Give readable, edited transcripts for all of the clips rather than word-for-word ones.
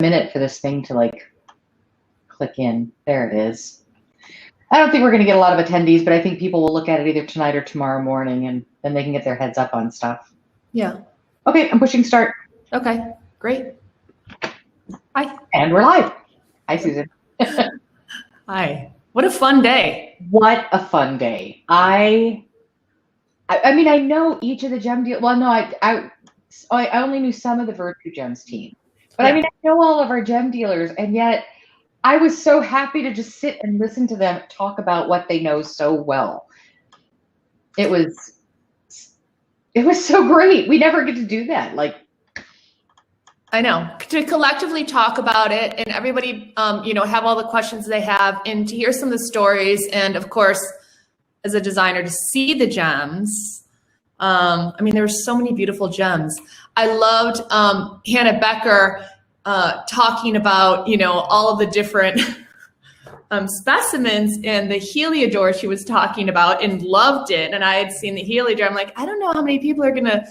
minute for this thing to like click in. There it is. I don't think we're going to get a lot of attendees, but I think people will look at it either tonight or tomorrow morning, and then they can get their heads up on stuff. Yeah. Okay, I'm pushing start. Okay, great. Hi. And we're live. Hi, Susan. Hi. What a fun day. What a fun day. I mean, I know each of the gem deals. Well, no, I only knew some of the Virtue Gems team. But yeah. I mean, I know all of our gem dealers, and yet I was so happy to just sit and listen to them talk about what they know so well. It was so great. We never get to do that. Like, I know, to collectively talk about it and everybody, have all the questions they have, and to hear some of the stories, and of course, as a designer, to see the gems. I mean, there were so many beautiful gems. I loved Hannah Becker talking about, all of the different specimens, and the Heliodor she was talking about, and loved it. And I had seen the Heliodor. I'm like, I don't know how many people are going to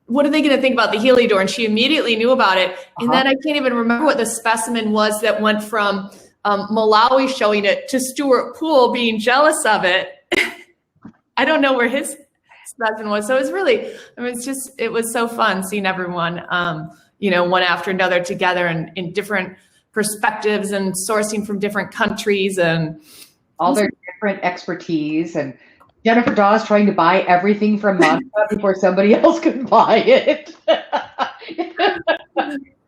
what are they going to think about the Heliodor? And she immediately knew about it. And then I can't even remember what the specimen was that went from Malawi showing it to Stuart Poole being jealous of it. I don't know where his specimen was. So it was really, it was so fun seeing everyone, one after another together, and in different perspectives and sourcing from different countries and all their different expertise. And Jennifer Dawes trying to buy everything from Monica before somebody else could buy it.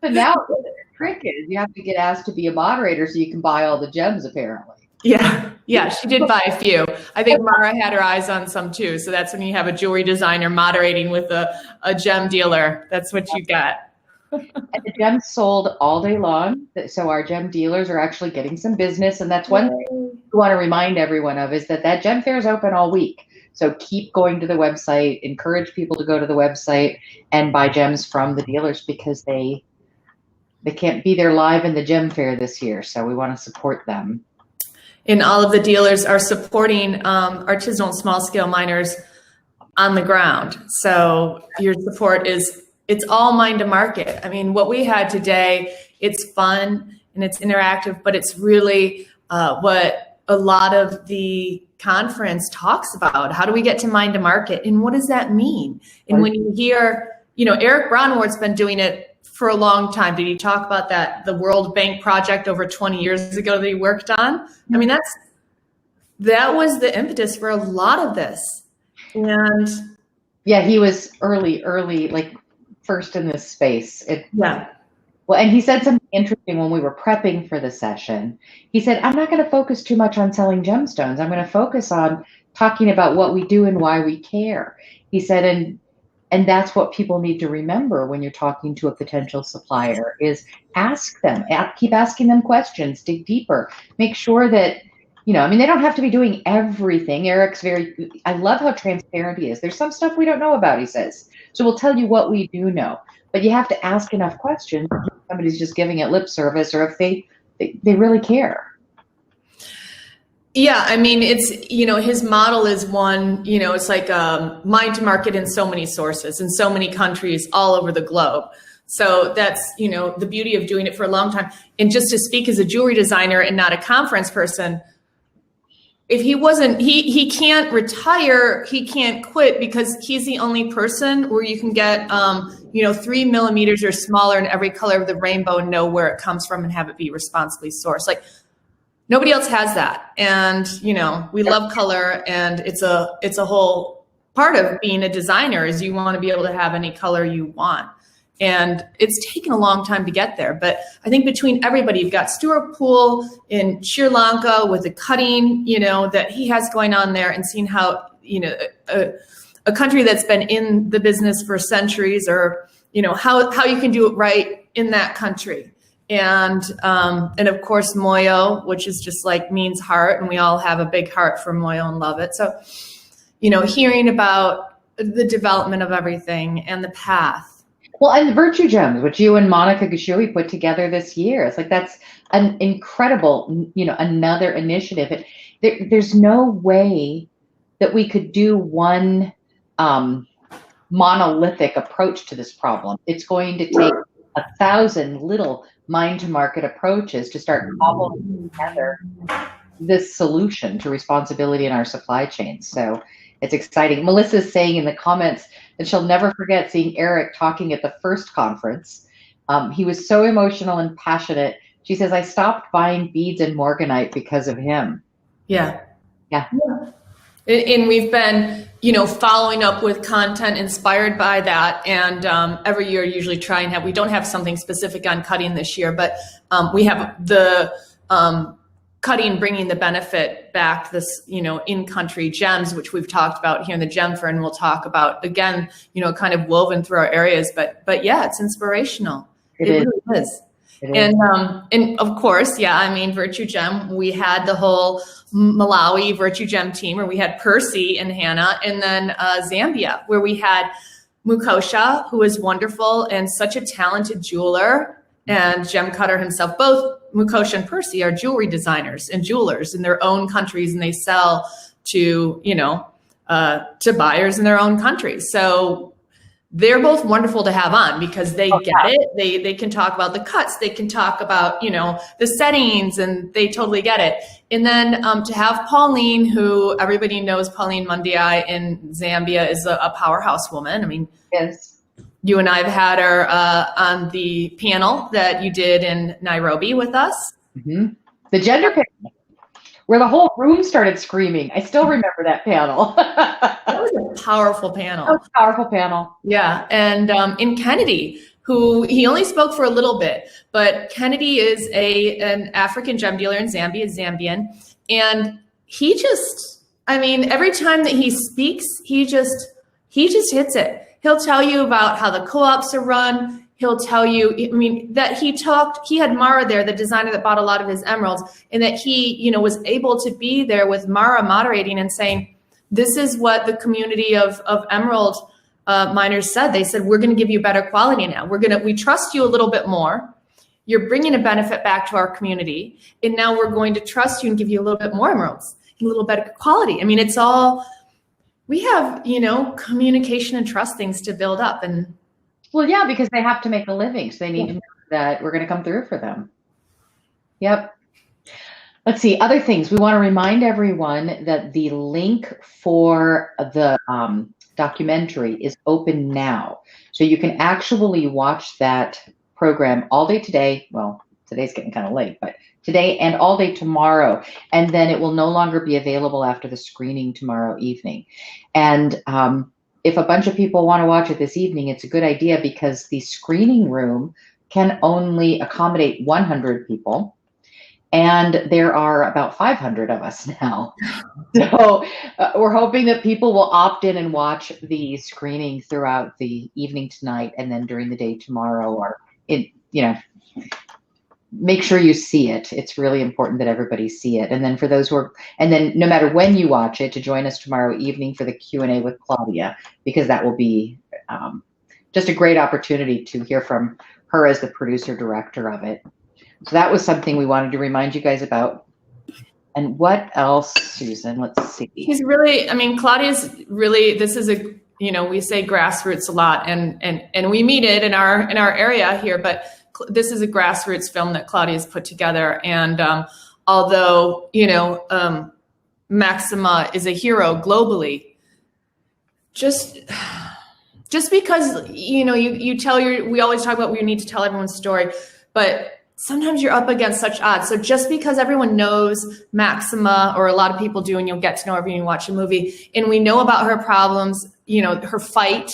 So now the trick is you have to get asked to be a moderator so you can buy all the gems, apparently. Yeah, she did buy a few. I think Mara had her eyes on some too. So that's when you have a jewelry designer moderating with a gem dealer. That's what you got. And the gems sold all day long. So our gem dealers are actually getting some business. And that's one thing we want to remind everyone of, is that gem fair is open all week. So keep going to the website, encourage people to go to the website and buy gems from the dealers, because they can't be there live in the gem fair this year. So we want to support them. And all of the dealers are supporting artisanal and small scale miners on the ground. So your support it's all mind to market. I mean, what we had today, it's fun and it's interactive, but it's really what a lot of the conference talks about. How do we get to mind to market, and what does that mean? And when you hear, Eric Braunwart's been doing it for a long time. Did he talk about the World Bank project over 20 years ago that he worked on? I mean, that was the impetus for a lot of this. And yeah, he was early, like first in this space. Yeah. Well, and he said something interesting when we were prepping for the session. He said, I'm not going to focus too much on selling gemstones. I'm going to focus on talking about what we do and why we care. He said, and that's what people need to remember when you're talking to a potential supplier, is ask them, keep asking them questions, dig deeper, make sure that, they don't have to be doing everything. Eric's I love how transparent he is. There's some stuff we don't know about, he says. So we'll tell you what we do know, but you have to ask enough questions if somebody's just giving it lip service, or if they really care. Yeah, I mean, it's, his model is one, it's like mind to market in so many sources, in so many countries all over the globe. So that's, the beauty of doing it for a long time. And just to speak as a jewelry designer and not a conference person, if he wasn't, he can't retire, he can't quit, because he's the only person where you can get, 3 millimeters or smaller in every color of the rainbow and know where it comes from and have it be responsibly sourced. Like, nobody else has that. And, we love color, and it's a whole part of being a designer, is you want to be able to have any color you want. And it's taken a long time to get there. But I think between everybody, you've got Stuart Poole in Sri Lanka with the cutting, that he has going on there, and seeing how, a country that's been in the business for centuries, or, how you can do it right in that country. And of course, Moyo, which is just like means heart. And we all have a big heart for Moyo and love it. So, hearing about the development of everything and the path. Well, and the Virtue Gems, which you and Monica Gashui put together this year. It's like, that's an incredible, another initiative. There's no way that we could do one monolithic approach to this problem. It's going to take 1,000 little mind to market approaches to start cobbling together this solution to responsibility in our supply chain. So it's exciting. Melissa's saying in the comments that she'll never forget seeing Eric talking at the first conference. He was so emotional and passionate. She says, I stopped buying beads and morganite because of him. Yeah. Yeah. And we've been, following up with content inspired by that. And every year, usually try and we don't have something specific on cutting this year, but we have the cutting, bringing the benefit back, this, in-country gems, which we've talked about here in the Gem Fair, and we'll talk about again, kind of woven through our areas. But yeah, it's inspirational. It really is. And of course, Virtue Gem, we had the whole Malawi Virtue Gem team, where we had Percy and Hannah, and then Zambia, where we had Mukosha, who is wonderful and such a talented jeweler and gem cutter himself. Both Mukosha and Percy are jewelry designers and jewelers in their own countries, and they sell to, to buyers in their own countries. So they're both wonderful to have on because they get it. They can talk about the cuts. They can talk about, the settings, and they totally get it. And then to have Pauline, who everybody knows, Pauline Mundiai in Zambia is a powerhouse woman. I mean, yes, you and I have had her on the panel that you did in Nairobi with us. Mm-hmm. The gender panel, where the whole room started screaming. I still remember that panel. That was a powerful panel. That was a powerful panel. Yeah. And in Kennedy, who he only spoke for a little bit, but Kennedy is an African gem dealer in Zambia, Zambian. And he just, every time that he speaks, he just hits it. He'll tell you about how the co-ops are run. He'll tell you, that he had Mara there, the designer that bought a lot of his emeralds, and that he, was able to be there with Mara moderating and saying, this is what the community of emerald miners said. They said, we're going to give you better quality now. We trust you a little bit more. You're bringing a benefit back to our community. And now we're going to trust you and give you a little bit more emeralds and a little better quality. It's all, we have, communication and trust things to build up. And well, yeah, because they have to make a living. So they need to know that we're going to come through for them. Yep. Let's see, other things. We want to remind everyone that the link for the documentary is open now. So you can actually watch that program all day today. Well, today's getting kind of late, but today and all day tomorrow. And then it will no longer be available after the screening tomorrow evening. And if a bunch of people want to watch it this evening, it's a good idea because the screening room can only accommodate 100 people. And there are about 500 of us now. So we're hoping that people will opt in and watch the screening throughout the evening tonight and then during the day tomorrow, or make sure you see it. It's really important that everybody see it. And then for those and then no matter when you watch it, to join us tomorrow evening for the Q&A with Claudia, because that will be just a great opportunity to hear from her as the producer director of it. So that was something we wanted to remind you guys about. And what else, Susan? Let's see. He's really, Claudia's really, this is we say grassroots a lot, and we meet it in our area here, but this is a grassroots film that Claudia's put together. And although, Maxima is a hero globally, just because, we always talk about we need to tell everyone's story, but sometimes you're up against such odds. So just because everyone knows Maxima, or a lot of people do, and you'll get to know her when you watch a movie, and we know about her problems, her fight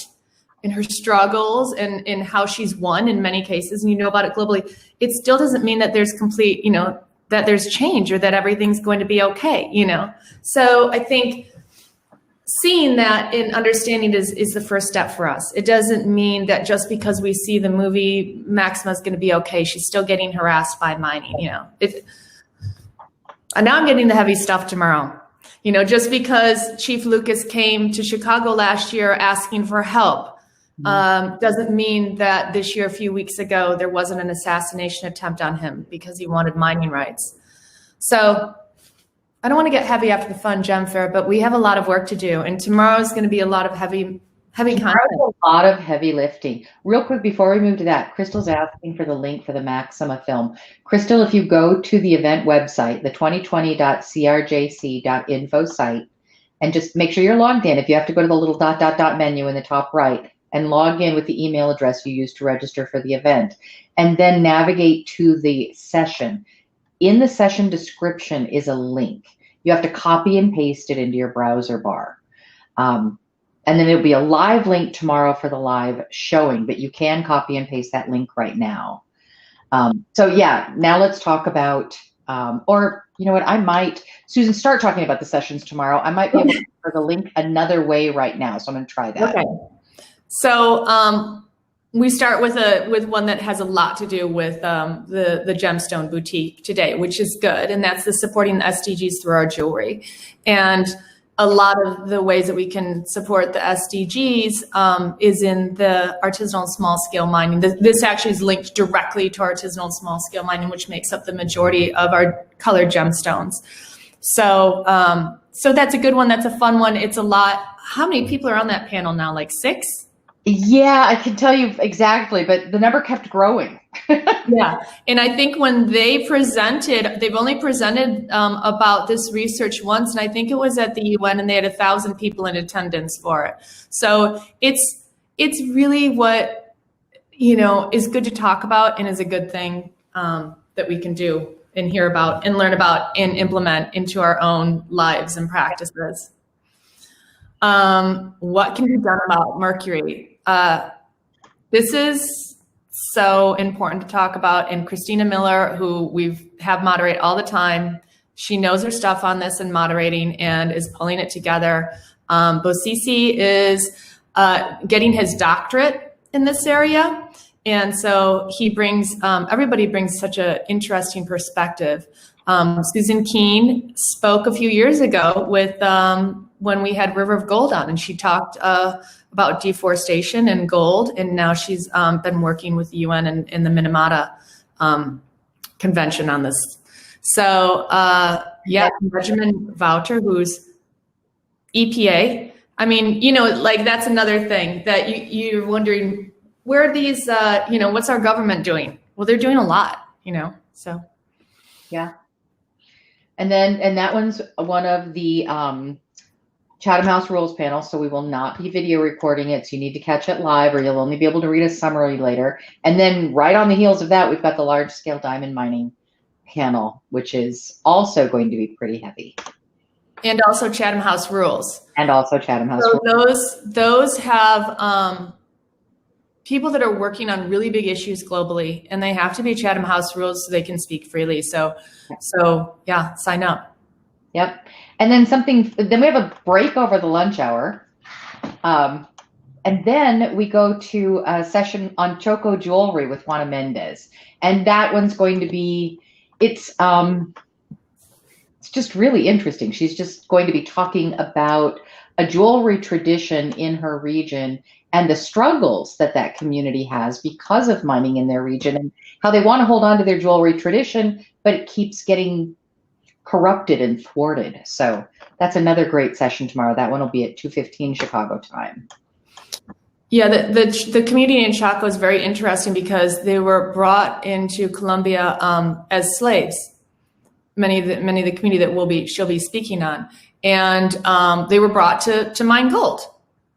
and her struggles and how she's won in many cases, and you know about it globally, it still doesn't mean that there's complete, that there's change or that everything's going to be okay, So I think seeing that and understanding is the first step for us. It doesn't mean that just because we see the movie Maxima's going to be okay. She's still getting harassed by mining, And now I'm getting the heavy stuff tomorrow. Just because Chief Lucas came to Chicago last year asking for help doesn't mean that this year, a few weeks ago, there wasn't an assassination attempt on him because he wanted mining rights. So I don't want to get heavy after the fun gem fair, but we have a lot of work to do. And tomorrow is going to be a lot of heavy heavy content. Tomorrow's a lot of heavy lifting. Real quick, before we move to that, Crystal's asking for the link for the Maxima film. Crystal, if you go to the event website, the 2020.crjc.info site, and just make sure you're logged in. If you have to go to the little ... menu in the top right and log in with the email address you used to register for the event, and then navigate to the session. In the session description is a link. You have to copy and paste it into your browser bar. And then it'll be a live link tomorrow for the live showing, but you can copy and paste that link right now. So yeah, now let's talk about, or you know what, I might, Susan, start talking about the sessions tomorrow. I might be able to put the link another way right now, so I'm going to try that. Okay. So we start with one that has a lot to do with the Gemstone Boutique today, which is good, and that's the supporting the SDGs through our jewelry. And a lot of the ways that we can support the SDGs is in the artisanal and small scale mining. This actually is linked directly to artisanal and small scale mining, which makes up the majority of our colored gemstones. So, so that's a good one. That's a fun one. It's a lot. How many people are on that panel now? Like 6? Yeah, I can tell you exactly, but the number kept growing. Yeah, and I think when they presented, they've only presented about this research once, and I think it was at the UN, and they had 1,000 people in attendance for it. So it's really what, you know, is good to talk about and is a good thing that we can do and hear about and learn about and implement into our own lives and practices. What can be done about mercury? This is so important to talk about. And Christina Miller, who we have moderate all the time, she knows her stuff on this and moderating and is pulling it together. Bosisi is getting his doctorate in this area. And so he brings, everybody brings such an interesting perspective. Susan Keene spoke a few years ago with when we had River of Gold on, and she talked about deforestation and gold, and now she's been working with the UN and the Minamata Convention on this. So yeah, Benjamin Vouter, who's EPA. I mean, you know, like that's another thing that you're wondering, where are these, you know, what's our government doing? Well, they're doing a lot, you know, so. Yeah. And that one's one of the Chatham House Rules panel, so we will not be video recording it, so you need to catch it live or you'll only be able to read a summary later. And then right on the heels of that, we've got the large scale diamond mining panel, which is also going to be pretty heavy. And also Chatham House Rules. And also Chatham House so Rules. Those have people that are working on really big issues globally, and they have to be Chatham House Rules so they can speak freely. So yeah, sign up. Yep. And then then we have a break over the lunch hour. And then we go to a session on Choco jewelry with Juana Mendez. And that one's going to be, it's just really interesting. She's just going to be talking about a jewelry tradition in her region and the struggles that community has because of mining in their region and how they want to hold on to their jewelry tradition, but it keeps getting corrupted and thwarted. So that's another great session tomorrow. That one will be at 2:15 Chicago time. Yeah, the community in Chaco is very interesting because they were brought into Colombia as slaves. Many of the community that she'll be speaking on, and they were brought to mine gold.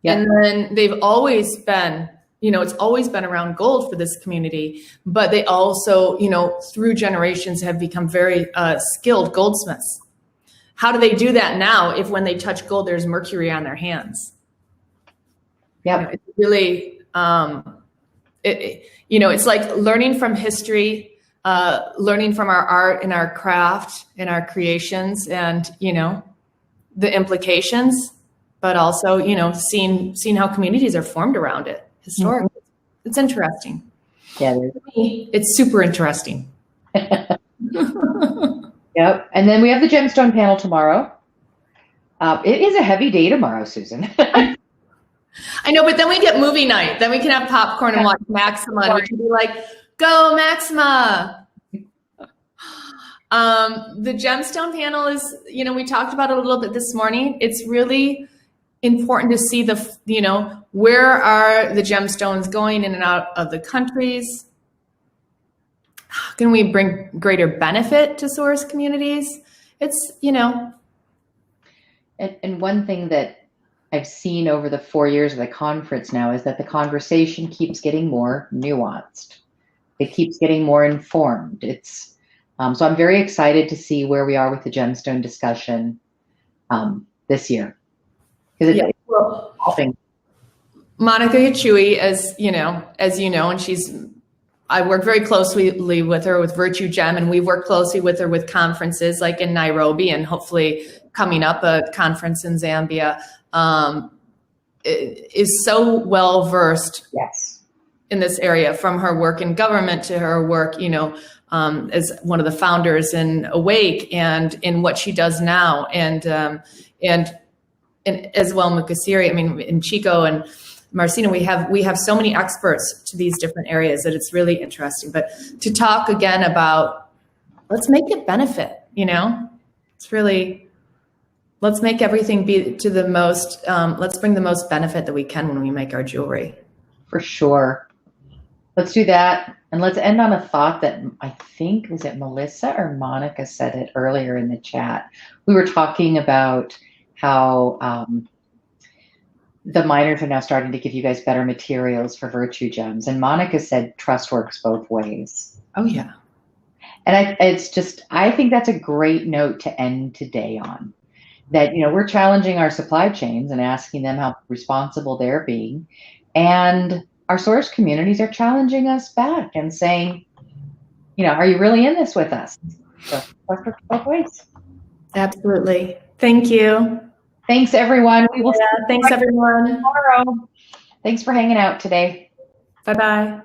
Yep. And then they've always been, you know, it's always been around gold for this community, but they also, you know, through generations have become very skilled goldsmiths. How do they do that now if when they touch gold, there's mercury on their hands? Yeah, you know, it's really, you know, it's like learning from history, learning from our art and our craft and our creations and, you know, the implications, but also, you know, seeing how communities are formed around it historically. Mm-hmm. It's interesting. Yeah, it's super interesting. Yep. And then we have the gemstone panel tomorrow. It is a heavy day tomorrow, Susan. I know, but then we get movie night. Then we can have popcorn and watch Maxima, and we can be like, "Go Maxima!" The gemstone panel is, you know, we talked about it a little bit this morning. It's really important to see where are the gemstones going in and out of the countries? How can we bring greater benefit to source communities? It's, And one thing that I've seen over the 4 years of the conference now is that the conversation keeps getting more nuanced. It keeps getting more informed. So I'm very excited to see where we are with the gemstone discussion this year. Because it's helping. Monica Yachui, as you know, and I work very closely with her with Virtue Gem, and we've worked closely with her with conferences like in Nairobi and hopefully coming up a conference in Zambia, is so well versed in this area, from her work in government to her work, as one of the founders in Awake and in what she does now. And as well, Mukasiri, in Chico and Marcina, we have so many experts to these different areas that it's really interesting. But to talk again about, let's make it benefit, it's really, let's make everything be to the most, let's bring the most benefit that we can when we make our jewelry. For sure. Let's do that. And let's end on a thought that I think, was it Melissa or Monica said it earlier in the chat. We were talking about how the miners are now starting to give you guys better materials for Virtue Gems. And Monica said trust works both ways. Oh, yeah. And I think that's a great note to end today on. That, we're challenging our supply chains and asking them how responsible they're being. And our source communities are challenging us back and saying, are you really in this with us? So trust works both ways. Absolutely. Thank you. Thanks, everyone. We will thanks, everyone. Tomorrow. Thanks for hanging out today. Bye-bye.